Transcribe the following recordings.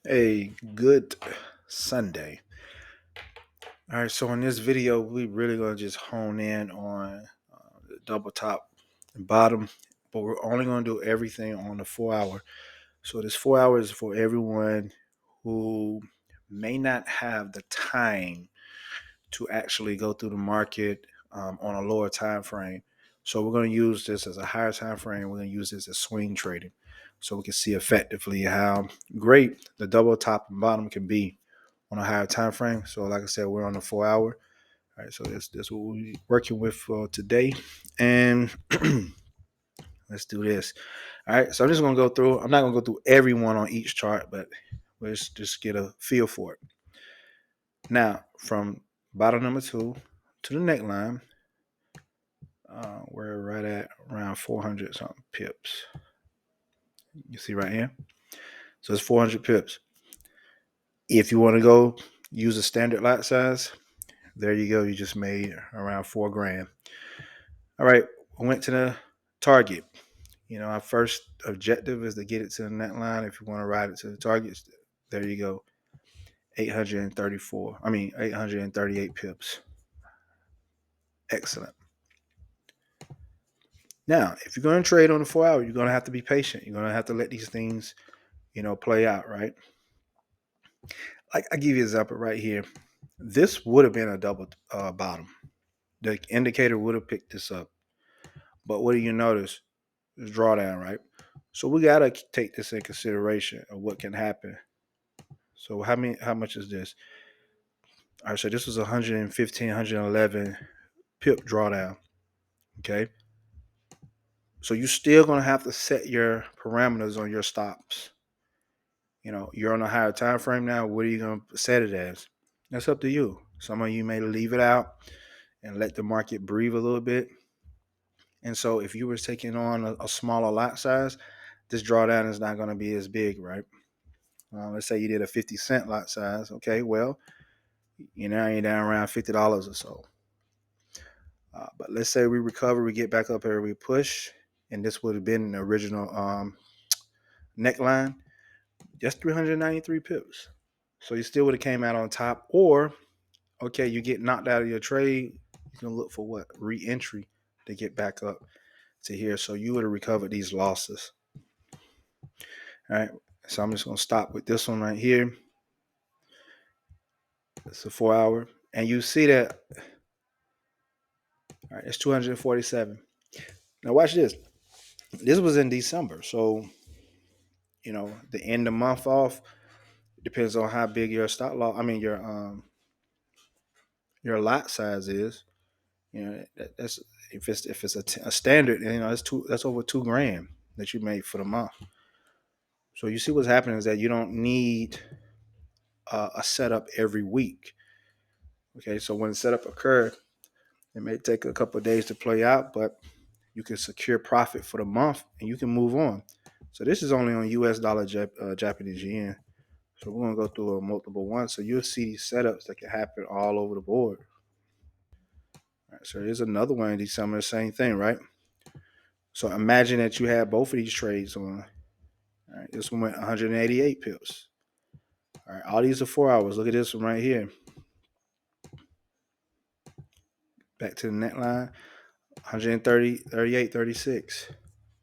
A good Sunday. All right, so in this video, we really gonna just hone in on the double top and bottom, but we're only gonna do everything on the 4 hour. So this 4 hours is for everyone who may not have the time to actually go through the market on a lower time frame. So we're going to use this as a higher time frame. We're going to use this as swing trading, so we can see effectively how great the double top and bottom can be on a higher time frame. So, like I said, we're on the 4 hour. All right, so that's what we're working with for today, and let's do this. All right, so I'm just gonna go through. I'm not gonna go through every one on each chart, but let's just get a feel for it. Now, from bottom number two to the neckline, we're right at around 400 something pips. You see right here? So it's 400 pips. If you want to go use a standard lot size, there you go. You just made around 4 grand. All right, we went to the target. Our first objective is to get it to the net line. If you want to ride it to the targets, there you go. 838 pips. Excellent. Now, if you're going to trade on the 4 hour, you're going to have to be patient. You're going to have to let these things, play out, right? Like I give you an example right here. This would have been a double bottom. The indicator would have picked this up. But what do you notice? There's drawdown, right? So we gotta take this in consideration of what can happen. So how much is this? All right, so this was 115, 111 pip drawdown. Okay. So you're still gonna have to set your parameters on your stops. You're on a higher time frame now. What are you gonna set it as? That's up to you. Some of you may leave it out and let the market breathe a little bit. And so if you were taking on a smaller lot size, this drawdown is not going to be as big, right? Let's say you did a 50 cent lot size. Okay, well, you're down around $50 or so. But let's say we recover, we get back up here, we push, and this would have been the original neckline. Just 393 pips. So you still would have came out on top. Or, okay, you get knocked out of your trade, you can look for what? Re-entry to get back up to here. So you would have recovered these losses. All right. So I'm just going to stop with this one right here. It's a 4 hour. And you see that, all right, it's 247. Now watch this. This was in December. So, the end of the month off depends on how big your stop loss, your lot size is. That's if it's a standard, that's over 2 grand that you made for the month. So you see what's happening is that you don't need a setup every week. Okay, so when the setup occurs, it may take a couple of days to play out, but you can secure profit for the month and you can move on. So this is only on US dollar, Japanese yen. So we're gonna go through a multiple ones. So you'll see these setups that can happen all over the board. All right, so here's another one of these. Some of the same thing, right? So imagine that you had both of these trades on. All right, this one went 188 pips. All right, all these are 4 hours. Look at this one right here. Back to the net line, 130, 38, 36.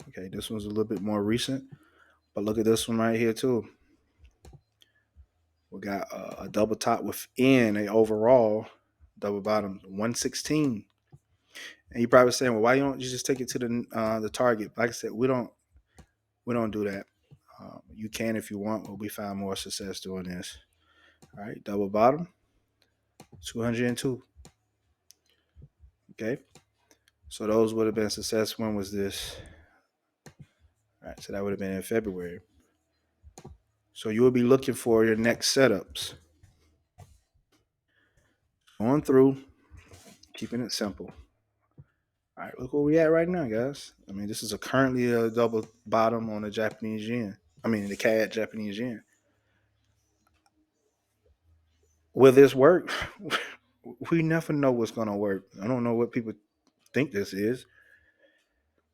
Okay, this one's a little bit more recent, but look at this one right here too. We got a double top within a overall double bottom, 116. And you probably saying, well, why don't you just take it to the target? Like I said, we don't do that. You can if you want, but we find more success doing this. All right, double bottom, 202. Okay, so those would have been success. When was this? All right, so that would have been in February. So you will be looking for your next setups. Going through, keeping it simple. All right, look where we at right now, guys. This is currently a double bottom on the Japanese yen. The CAD Japanese yen. Will this work? We never know what's going to work. I don't know what people think this is.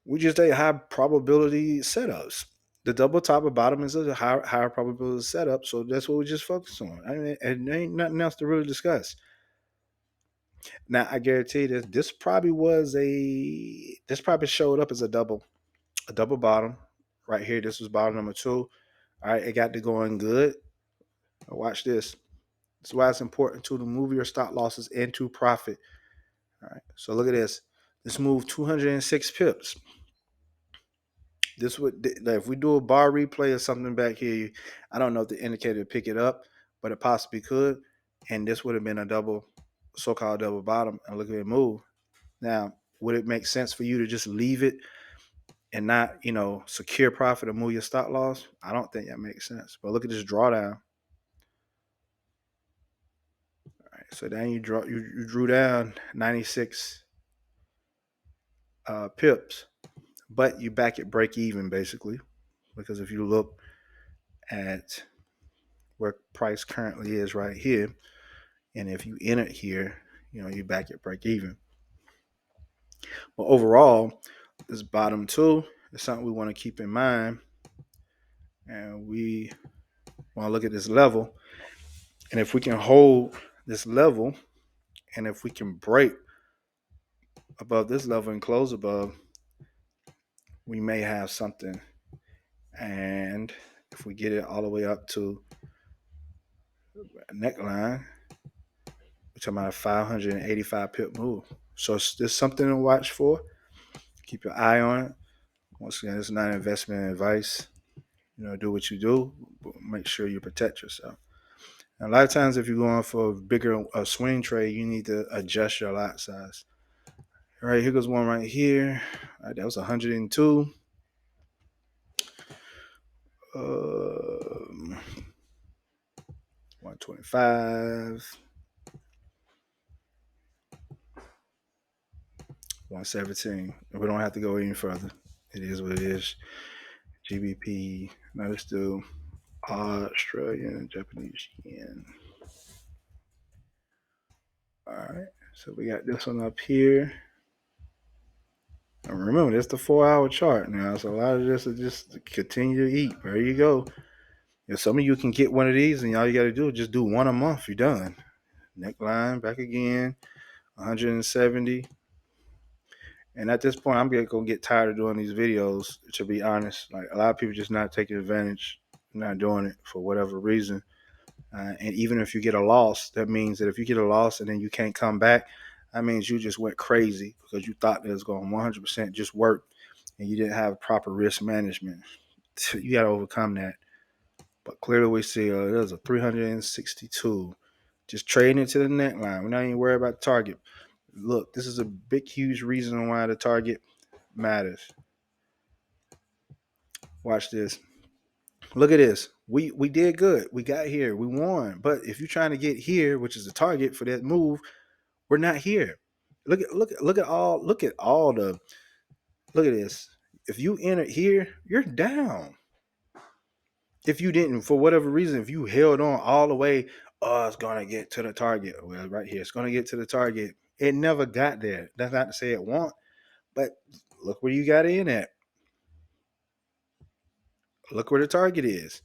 We just take high probability setups. The double top and bottom is a higher probability setup, so that's what we just focus on. I mean, and there ain't nothing else to really discuss. Now, I guarantee that this probably showed up as a double bottom right here. This was bottom number two. All right, it got to going good. Now watch this. That's why it's important to move your stop losses into profit. All right, so look at this. This moved 206 pips. This would, like, if we do a bar replay or something back here, I don't know if the indicator would pick it up, but it possibly could. And this would have been a double, so-called double bottom. And look at it move. Now, would it make sense for you to just leave it and not, secure profit or move your stop loss? I don't think that makes sense. But look at this drawdown. All right, so then you drew down 96 pips, but you back at break even basically, because if you look at where price currently is right here, and if you enter here, you back at break even. But overall, this bottom two is something we want to keep in mind, and we want to look at this level. And if we can hold this level, and if we can break above this level and close above, we may have something. And if we get it all the way up to a neckline, we're talking about a 585 pip move. So there's something to watch for. Keep your eye on it. Once again, it's not investment advice. Do what you do, but make sure you protect yourself. And a lot of times, if you're going for a bigger swing trade, you need to adjust your lot size. All right, here goes one right here. All right, that was 102. 125. 117. We don't have to go any further. It is what it is. GBP. Now let's do Australian, Japanese yen. All right. So we got this one up here. And remember, this is the 4-hour chart now. So a lot of this is just continue to eat. There you go. If some of you can get one of these, and all you got to do is just do one a month. You're done. Neckline back again. 170. And at this point, I'm gonna get tired of doing these videos. To be honest, like a lot of people just not taking advantage, not doing it for whatever reason. And even if you get a loss, that means that if you get a loss and then you can't come back, that means you just went crazy because you thought that it was going 100% just work, and you didn't have proper risk management. You got to overcome that. But clearly, we see there's a 362. Just trading into the neckline. We're not even worried about the target. Look, this is a big, huge reason why the target matters. Watch this. Look at this. We did good. We got here. We won. But if you're trying to get here, which is the target for that move, we're not here. Look at all the look at this. If you enter here, you're down. If you didn't, for whatever reason, if you held on all the way, it's gonna get to the target. Well, right here, it's gonna get to the target. It never got there. That's not to say it won't, but look where you got in at. Look where the target is.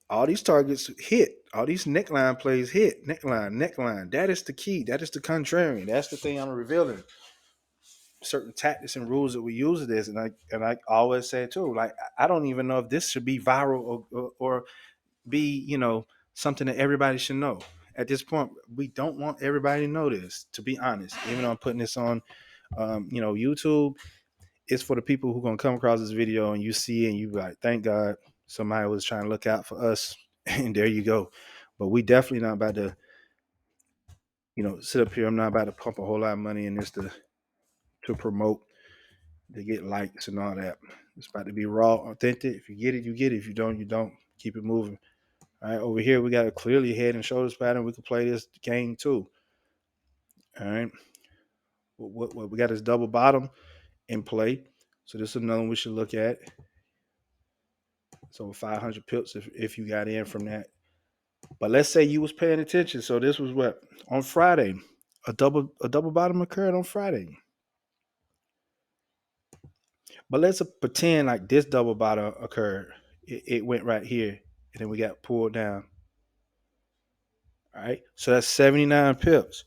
All these targets hit. All these neckline plays hit. Neckline. That is the key. That is the contrarian. That's the thing I'm revealing. Certain tactics and rules that we use of this, and I always say too, like I don't even know if this should be viral or be something that everybody should know. At this point, we don't want everybody to know this. To be honest, even though I'm putting this on, YouTube, it's for the people who are gonna come across this video and you see it and you be like, thank God somebody was trying to look out for us, and there you go. But we definitely not about to, sit up here. I'm not about to pump a whole lot of money in this to promote, to get likes and all that. It's about to be raw, authentic. If you get it, you get it. If you don't, you don't. Keep it moving. All right, over here we got a clearly head and shoulders pattern. We can play this game too. All right, what we got is double bottom in play. So this is another one we should look at. So 500 pips if you got in from that. But let's say you was paying attention. So this was what on Friday, a double bottom occurred on Friday. But let's pretend like this double bottom occurred. It went right here, and then we got pulled down. All right, so that's 79 pips.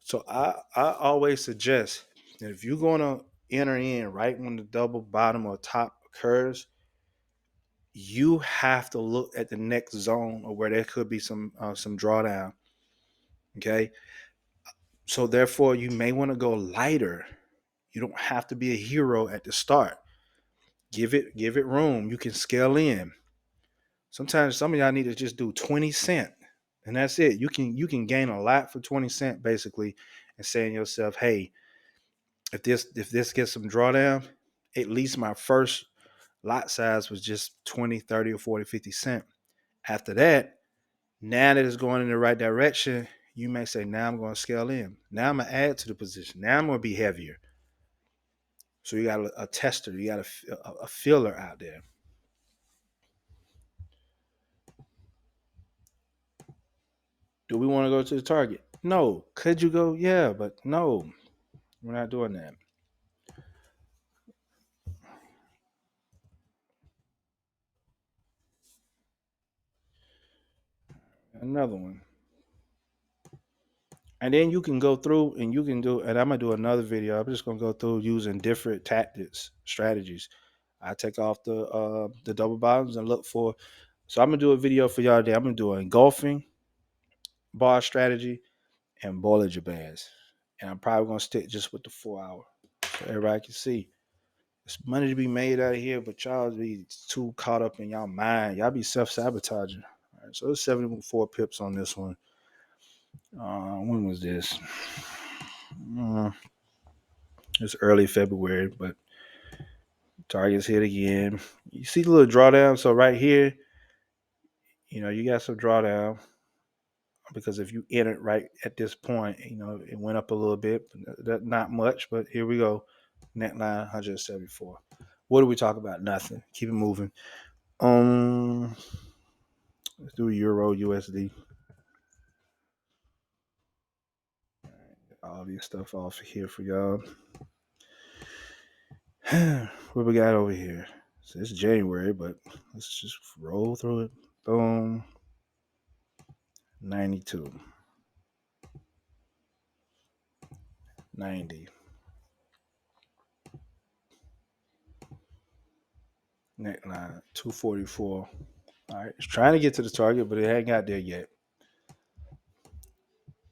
So I always suggest that if you're gonna enter in right when the double bottom or top occurs, you have to look at the next zone or where there could be some drawdown. Okay, so therefore you may want to go lighter. You don't have to be a hero at the start. Give it room. You can scale in. Sometimes some of y'all need to just do 20 cent, and that's it. You can gain a lot for 20 cent basically, and saying to yourself, hey, if this gets some drawdown, at least my first lot size was just 20, 30, or 40, 50 cent. After that, now that it's going in the right direction, you may say, now I'm going to scale in. Now I'm going to add to the position. Now I'm going to be heavier. So you got a tester, you got a filler out there. Do we want to go to the target? No. Could you go? Yeah, but no, we're not doing that. Another one. And then you can go through and you can do, and I'm gonna do another video. I'm just gonna go through using different tactics, strategies. I take off the double bottoms and look for. So I'm gonna do a video for y'all today. I'm gonna do an engulfing bar strategy and Bollinger Bands. And I'm probably gonna stick just with the 4 hour so everybody can see. There's money to be made out of here, but y'all be too caught up in y'all mind. Y'all be self-sabotaging. All right, so there's 74 pips on this one. When was this? Uh, it's early February, but targets hit again. You see the little drawdown. So right here, you got some drawdown because if you enter right at this point, it went up a little bit, but not much. But here we go, net line 174. What do we talk about? Nothing. Keep it moving. Let's do Euro USD. All these stuff off here for y'all. What we got over here? So it's January, but let's just roll through it. Boom. 92. 90. Neckline 244. All right, it's trying to get to the target, but it ain't got there yet.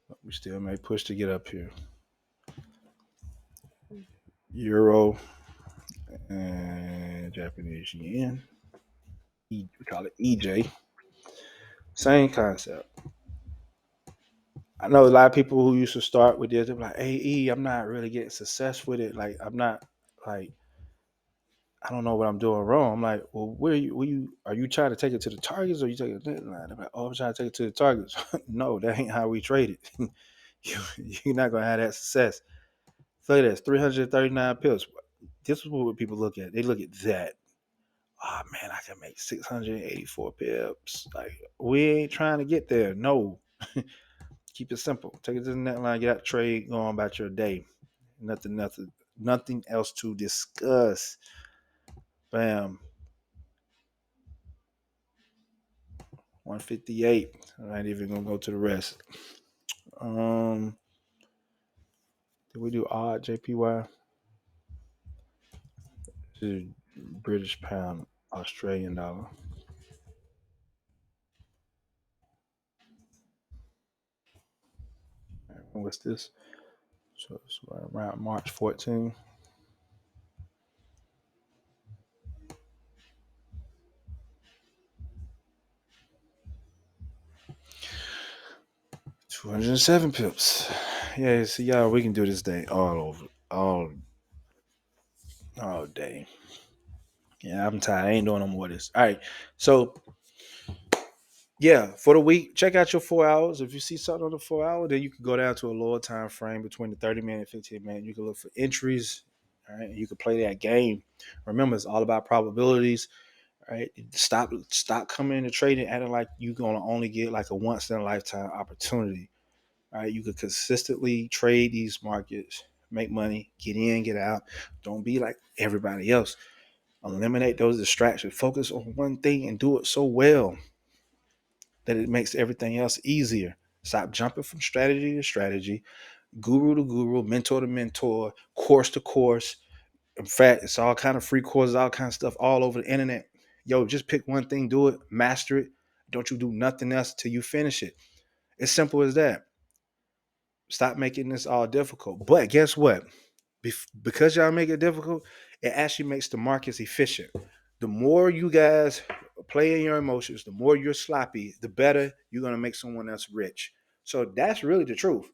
But we still may push to get up here. Euro and Japanese yen. We call it EJ. Same concept. I know a lot of people who used to start with this. They're like, "Hey, I'm not really getting success with it. Like, I'm not like I don't know what I'm doing wrong." I'm like, "Well, are you trying to take it to the targets or are you taking it to the line?" I'm like, "Oh, I'm trying to take it to the targets." No, that ain't how we trade it. You're not gonna have that success. Look at this, 339 pips. This is what people look at. They look at that. Oh man, I can make 684 pips. Like we ain't trying to get there. No, keep it simple. Take it to the net line. Get that trade. Go on about your day. Nothing else to discuss. Bam. 158. I'm not even gonna go to the rest. Um, did we do odd JPY? This is British pound, Australian dollar. What's this? So it's around March 14. $207 pips. Yeah, see y'all, we can do this day all over, all day. Yeah, I'm tired. I ain't doing no more of this. All right. So yeah, for the week, check out your 4 hours. If you see something on the 4 hour, then you can go down to a lower time frame between the 30 minute and 15 minute. You can look for entries. All right. You can play that game. Remember, it's all about probabilities. Right. Stop coming into trading acting like you're gonna only get like a once in a lifetime opportunity. Right. You could consistently trade these markets make money, get in, get out. Don't be like everybody else. Eliminate those distractions. Focus on one thing and do it so well that it makes everything else easier. Stop jumping from strategy to strategy, guru to guru, mentor to mentor, course to course. In fact, it's all kind of free courses, all kind of stuff all over the internet. Yo, just pick one thing, do it, master it. Don't you do nothing else till you finish it. It's simple as that. Stop making this all difficult. But guess what? Because y'all make it difficult, it actually makes the markets efficient. The more you guys play in your emotions, the more you're sloppy, the better you're going to make someone else rich. So that's really the truth.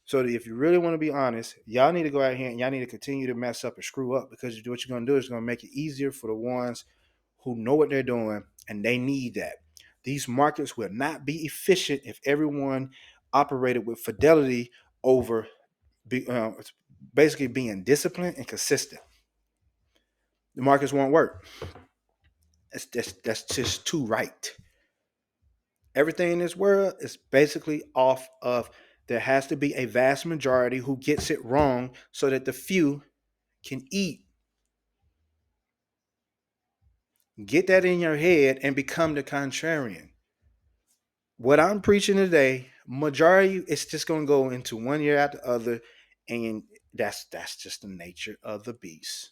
So if you really want to be honest, y'all need to go out here and y'all need to continue to mess up and screw up, because what you're going to do is going to make it easier for the ones who know what they're doing, and they need that. These markets will not be efficient if everyone operated with fidelity over basically being disciplined and consistent. The markets won't work. That's just too right. Everything in this world is basically off of there has to be a vast majority who gets it wrong so that the few can eat. Get that in your head and become the contrarian. What I'm preaching today, majority, it's just going to go into one year after the other, and that's just the nature of the beast.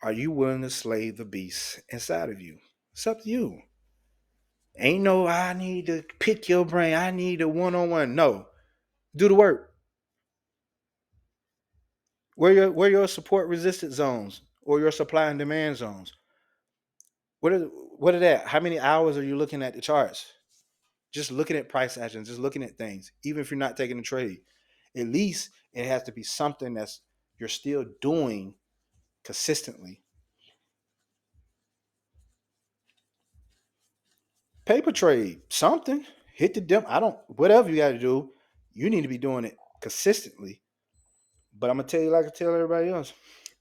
Are you willing to slay the beast inside of you? It's up to you. Ain't no, I need to pick your brain. I need a one-on-one. No, do the work. Where your support resistance zones or your supply and demand zones? What are that? How many hours are you looking at the charts? Just looking at price actions, just looking at things, even if you're not taking a trade. At least it has to be something that's you're still doing consistently. Paper trade, something. Hit the dim. I don't whatever you gotta do, you need to be doing it consistently. But I'm gonna tell you like I tell everybody else.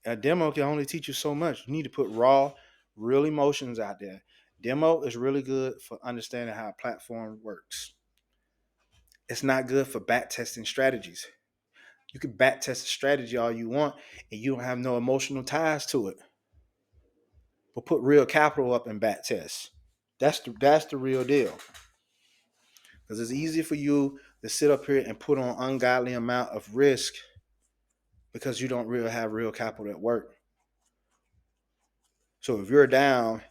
A demo can only teach you so much. You need to put raw, real emotions out there. Demo is really good for understanding how a platform works. It's not good for back testing strategies. You can back test a strategy all you want, and you don't have no emotional ties to it. But put real capital up in back tests. That's the real deal. Because it's easy for you to sit up here and put on ungodly amount of risk because you don't really have real capital at work. So if you're down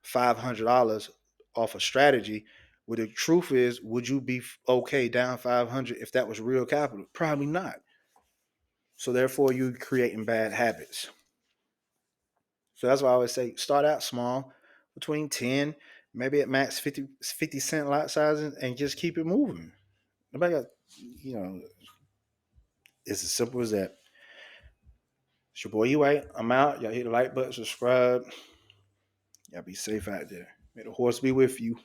$500 off a strategy, well, the truth is, would you be okay down 500 if that was real capital? Probably not. So therefore, you're creating bad habits. So that's why I always say start out small, between 10, maybe at max 50 cent lot sizes, and just keep it moving. Nobody got, you know, it's as simple as that. It's your boy E-White. I'm out. Y'all hit the like button, subscribe. Y'all be safe out there. May the horse be with you.